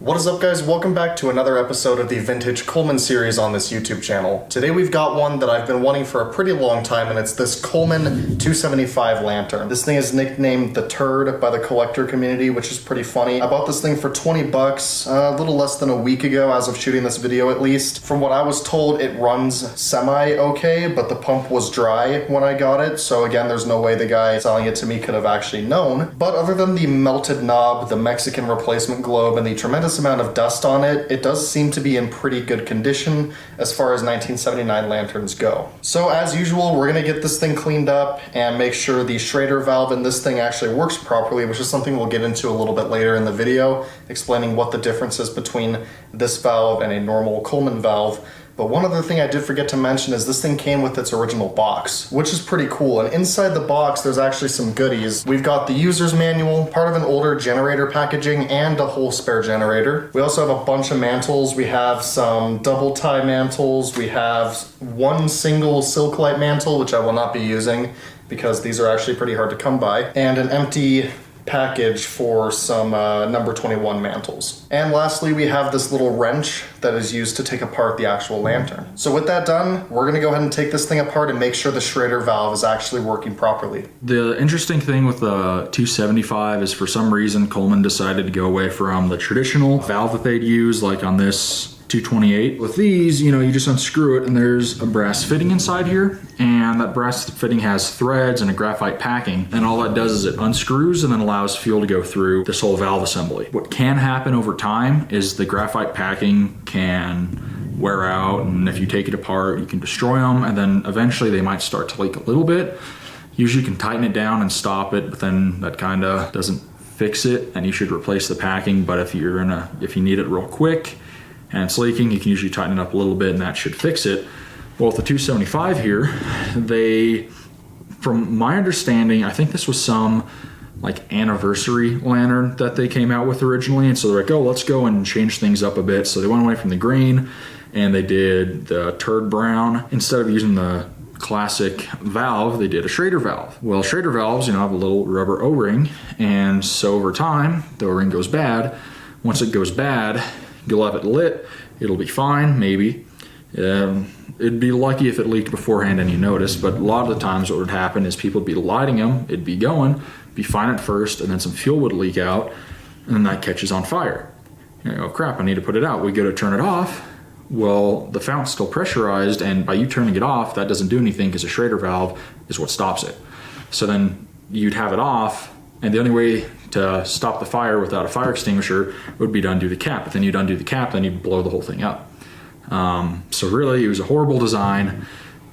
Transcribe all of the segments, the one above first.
What is up, guys? Welcome back to another episode of the Vintage Coleman series on this YouTube channel. Today we've got one that I've been wanting for a pretty long time, and it's this Coleman 275 lantern. This thing is nicknamed the Turd by the collector community, which is pretty funny. I bought this thing for 20 bucks a little less than a week ago, as of shooting this video at least. From what I was told, it runs semi-okay, but the pump was dry when I got it, so again, there's no way the guy selling it to me could have actually known. But other than the melted knob, the Mexican replacement globe, and the tremendous amount of dust on it, it does seem to be in pretty good condition as far as 1979 lanterns go. So as usual, we're gonna get this thing cleaned up and make sure the Schrader valve in this thing actually works properly, which is something we'll get into a little bit later in the video, explaining what the difference is between this valve and a normal Coleman valve. But one other thing I did forget to mention is this thing came with its original box, which is pretty cool. And inside the box, there's actually some goodies. We've got the user's manual, part of an older generator packaging, and a whole spare generator. We also have a bunch of mantles. We have some double tie mantles. We have one single silk light mantle, which I will not be using because these are actually pretty hard to come by, and an empty package for some number 21 mantles. And lastly, we have this little wrench that is used to take apart the actual lantern. So with that done, we're gonna go ahead and take this thing apart and make sure the Schrader valve is actually working properly. The interesting thing with the 275 is for some reason Coleman decided to go away from the traditional valve that they'd use, like on this 228. With these, you know, you just unscrew it and there's a brass fitting inside here, and that brass fitting has threads and a graphite packing, and all that does is it unscrews and then allows fuel to go through this whole valve assembly. What can happen over time is the graphite packing can wear out, and if you take it apart you can destroy them, and then eventually they might start to leak a little bit. Usually you can tighten it down and stop it, but then that kind of doesn't fix it, and you should replace the packing. But if you need it real quick and it's leaking, you can usually tighten it up a little bit and that should fix it. Well, with the 275 here, from my understanding, I think this was some like anniversary lantern that they came out with originally, and so they're like, oh, let's go and change things up a bit. So they went away from the green and they did the turd brown. Instead of using the classic valve, they did a Schrader valve. Well, Schrader valves, you know, have a little rubber O-ring, and so over time, the O-ring goes bad. Once it goes bad, you'll have it lit, it'll be fine, maybe. It'd be lucky if it leaked beforehand and you noticed, but a lot of the times what would happen is people would be lighting them, it'd be going, be fine at first, and then some fuel would leak out, and then that catches on fire. You go, oh crap, I need to put it out. We go to turn it off. Well, the fountain's still pressurized, and by you turning it off, that doesn't do anything because the Schrader valve is what stops it. So then you'd have it off, and the only way to stop the fire without a fire extinguisher would be to undo the cap. But then you'd undo the cap, then you'd blow the whole thing up. So really, it was a horrible design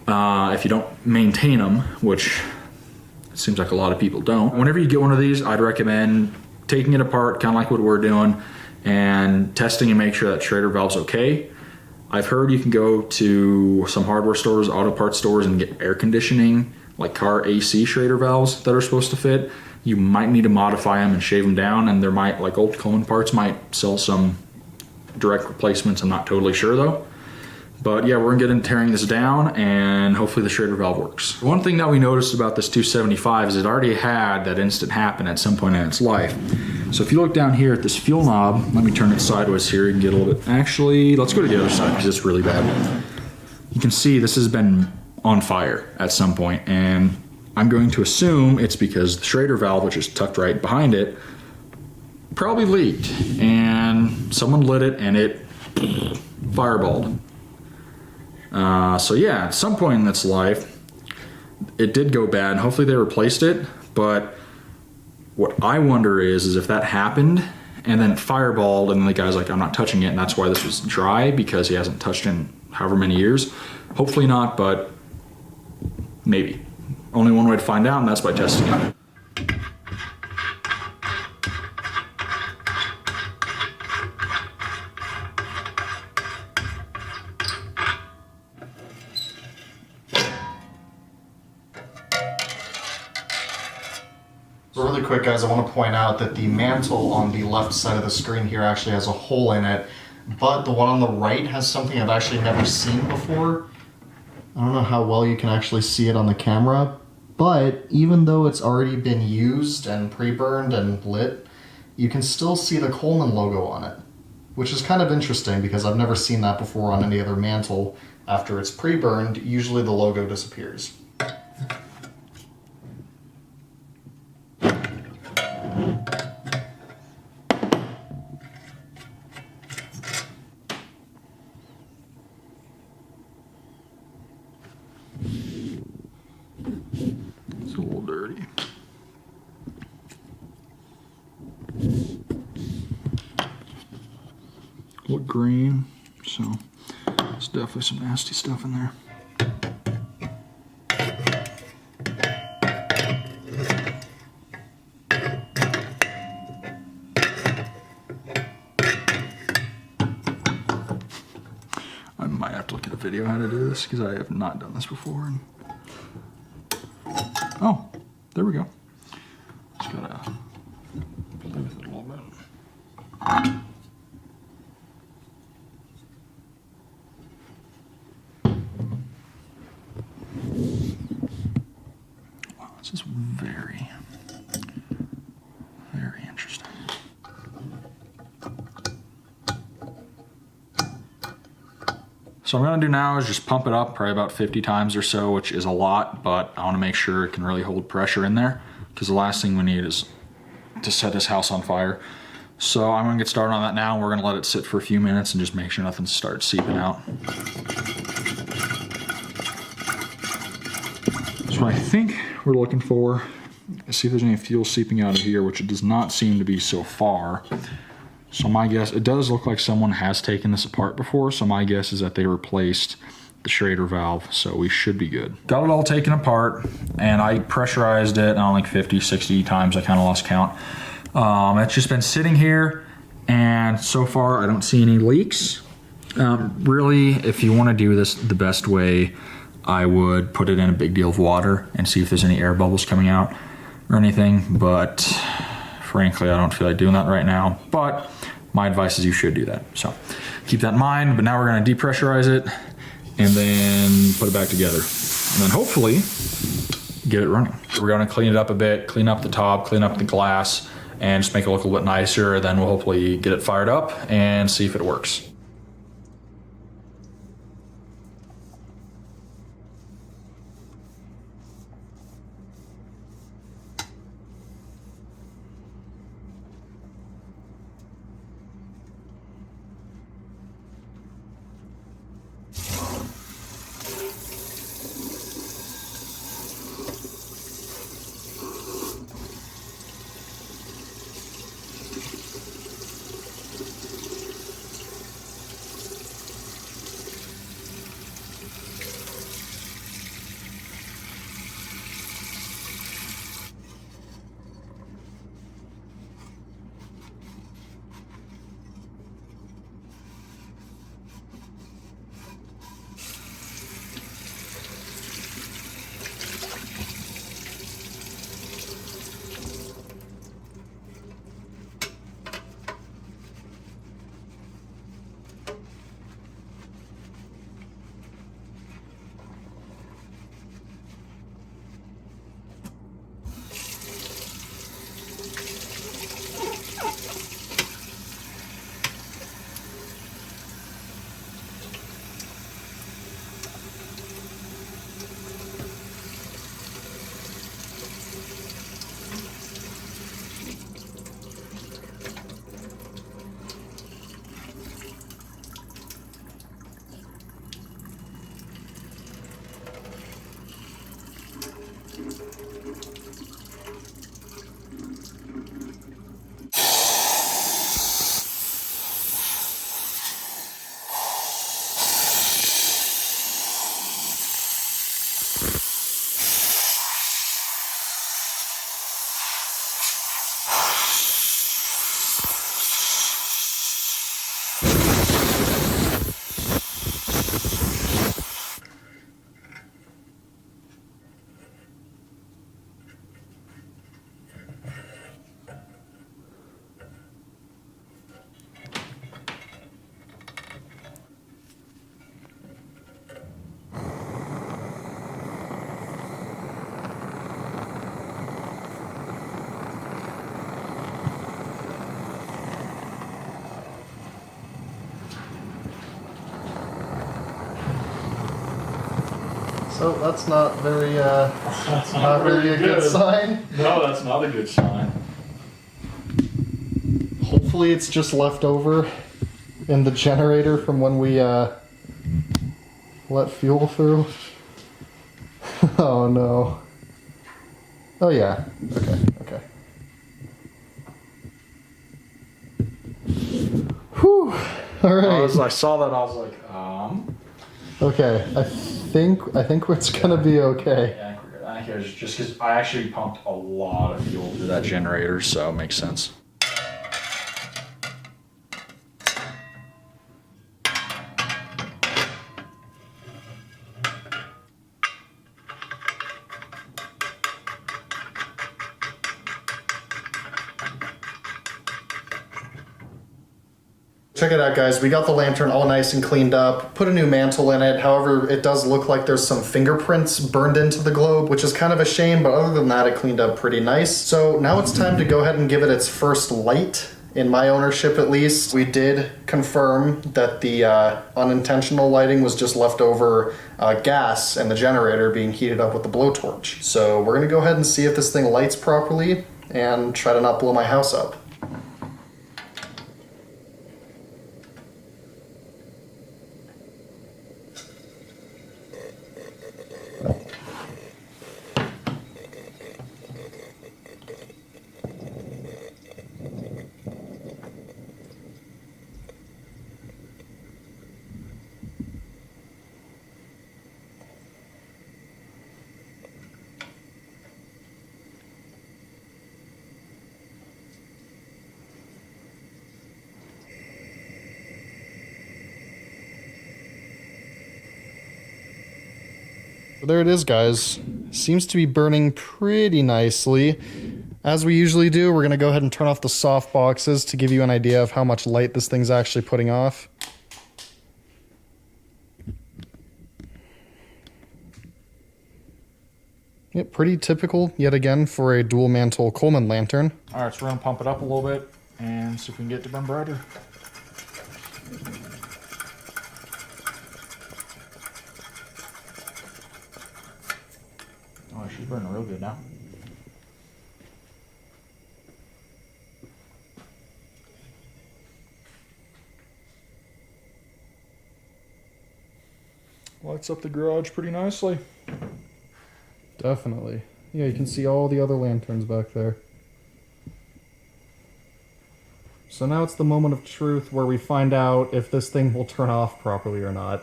if you don't maintain them, which it seems like a lot of people don't. Whenever you get one of these, I'd recommend taking it apart, kind of like what we're doing, and testing and make sure that Schrader valve's okay. I've heard you can go to some hardware stores, auto parts stores, and get air conditioning, like car AC Schrader valves that are supposed to fit. You might need to modify them and shave them down, and there might, like old Coleman parts, might sell some direct replacements. I'm not totally sure though. But yeah, we're gonna get into tearing this down, and hopefully the Schrader valve works. One thing that we noticed about this 275 is it already had that instant happen at some point in its life. So if you look down here at this fuel knob, let me turn it sideways here and get a little bit. Actually, let's go to the other side because it's really bad. You can see this has been on fire at some point, and I'm going to assume it's because the Schrader valve, which is tucked right behind it, probably leaked, and someone lit it and it fireballed. So yeah, at some point in its life, it did go bad, and hopefully they replaced it. But what I wonder is if that happened and then it fireballed, and the guy's like, I'm not touching it, and that's why this was dry, because he hasn't touched it in however many years. Hopefully not, but maybe. Only one way to find out, and that's by testing it. So really quick, guys, I want to point out that the mantle on the left side of the screen here actually has a hole in it, but the one on the right has something I've actually never seen before. I don't know how well you can actually see it on the camera, but even though it's already been used and pre-burned and lit, you can still see the Coleman logo on it. which is kind of interesting because I've never seen that before on any other mantle. After it's pre-burned, usually the logo disappears. It's a little dirty. Look green, so there's definitely some nasty stuff in there. I might have to look at a video how to do this because I have not done this before. Oh, there we go. Just gotta play with it a little bit. Wow, this is very, very interesting. So what I'm gonna do now is just pump it up probably about 50 times or so, which is a lot, but I wanna make sure it can really hold pressure in there because the last thing we need is to set this house on fire. So I'm gonna get started on that now. And we're gonna let it sit for a few minutes and just make sure nothing starts seeping out. So what I think we're looking for is see if there's any fuel seeping out of here, which it does not seem to be so far. So my guess, it does look like someone has taken this apart before, so my guess is that they replaced the Schrader valve, so we should be good. Got it all taken apart, and I pressurized it, I don't think 50, 60 times, I kind of lost count. It's just been sitting here, and so far I don't see any leaks. Really, if you want to do this the best way, I would put it in a big deal of water and see if there's any air bubbles coming out or anything, but frankly, I don't feel like doing that right now, but my advice is you should do that. So keep that in mind, but now we're gonna depressurize it and then put it back together. And then hopefully get it running. We're gonna clean it up a bit, clean up the top, clean up the glass, and just make it look a little bit nicer. Then we'll hopefully get it fired up and see if it works. So that's not very, That's not really a good sign. No, that's not a good sign. Hopefully it's just left over in the generator from when we let fuel through. Oh no. Oh yeah. Okay, okay. Whew. Alright. I saw that, I was like, Okay, I think it's gonna be okay. Yeah, I think we're good. I think it was just because I actually pumped a lot of fuel through that generator, so it makes sense. Check it out, guys. We got the lantern all nice and cleaned up, put a new mantle in it. However, it does look like there's some fingerprints burned into the globe, which is kind of a shame, but other than that, it cleaned up pretty nice. So now it's time to go ahead and give it its first light. In my ownership, at least, we did confirm that the unintentional lighting was just leftover gas and the generator being heated up with the blowtorch. So we're gonna go ahead and see if this thing lights properly and try to not blow my house up. There it is, guys. Seems to be burning pretty nicely. As we usually do, we're going to go ahead and turn off the soft boxes to give you an idea of how much light this thing's actually putting off. Yep, pretty typical, yet again, for a dual mantle Coleman lantern. Alright, so we're going to pump it up a little bit and see if we can get it to burn brighter. Oh, she's burning real good now. Lights up the garage pretty nicely. Definitely. Yeah, you can see all the other lanterns back there. So now it's the moment of truth where we find out if this thing will turn off properly or not.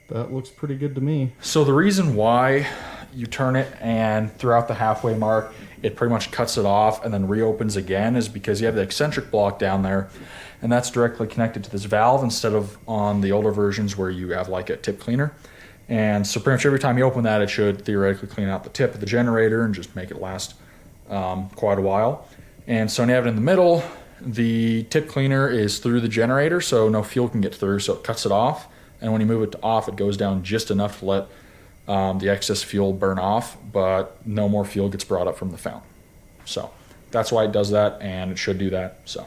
That looks pretty good to me. So the reason why you turn it and throughout the halfway mark, it pretty much cuts it off and then reopens again is because you have the eccentric block down there and that's directly connected to this valve instead of on the older versions where you have like a tip cleaner. And so pretty much every time you open that, it should theoretically clean out the tip of the generator and just make it last quite a while. And so when you have it in the middle, the tip cleaner is through the generator, so no fuel can get through, so it cuts it off. And when you move it to off, it goes down just enough to let the excess fuel burn off, but no more fuel gets brought up from the fountain. So that's why it does that, and it should do that. So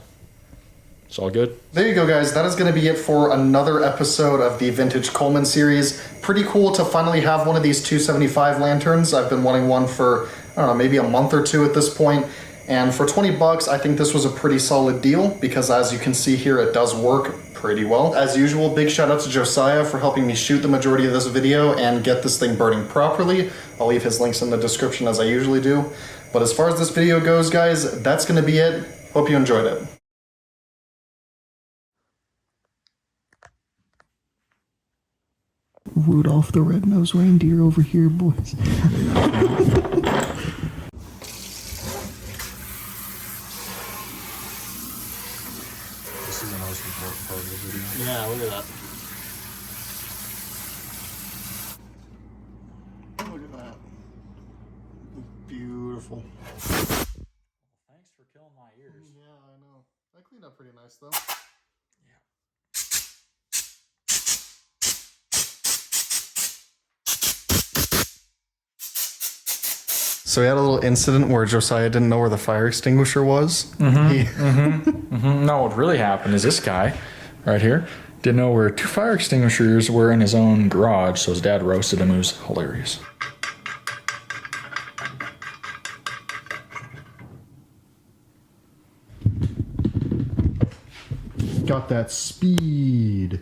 it's all good. There you go, guys. That is going to be it for another episode of the Vintage Coleman series. Pretty cool to finally have one of these 275 lanterns. I've been wanting one for, I don't know, maybe a month or two at this point. And for 20 bucks, I think this was a pretty solid deal because as you can see here, it does work pretty well. As usual, big shout out to Josiah for helping me shoot the majority of this video and get this thing burning properly. I'll leave his links in the description as I usually do. But as far as this video goes, guys, that's gonna be it. Hope you enjoyed it. Rudolph the Red-Nosed Reindeer over here, boys. This is the most important part of the video. Yeah, look at that. Look at that. Beautiful. Thanks for killing my ears. Yeah, I know. That cleaned up pretty nice, though. So we had a little incident where Josiah didn't know where the fire extinguisher was. No, what really happened is this guy right here didn't know where 2 fire extinguishers were in his own garage, so his dad roasted him. It was hilarious. Got that speed.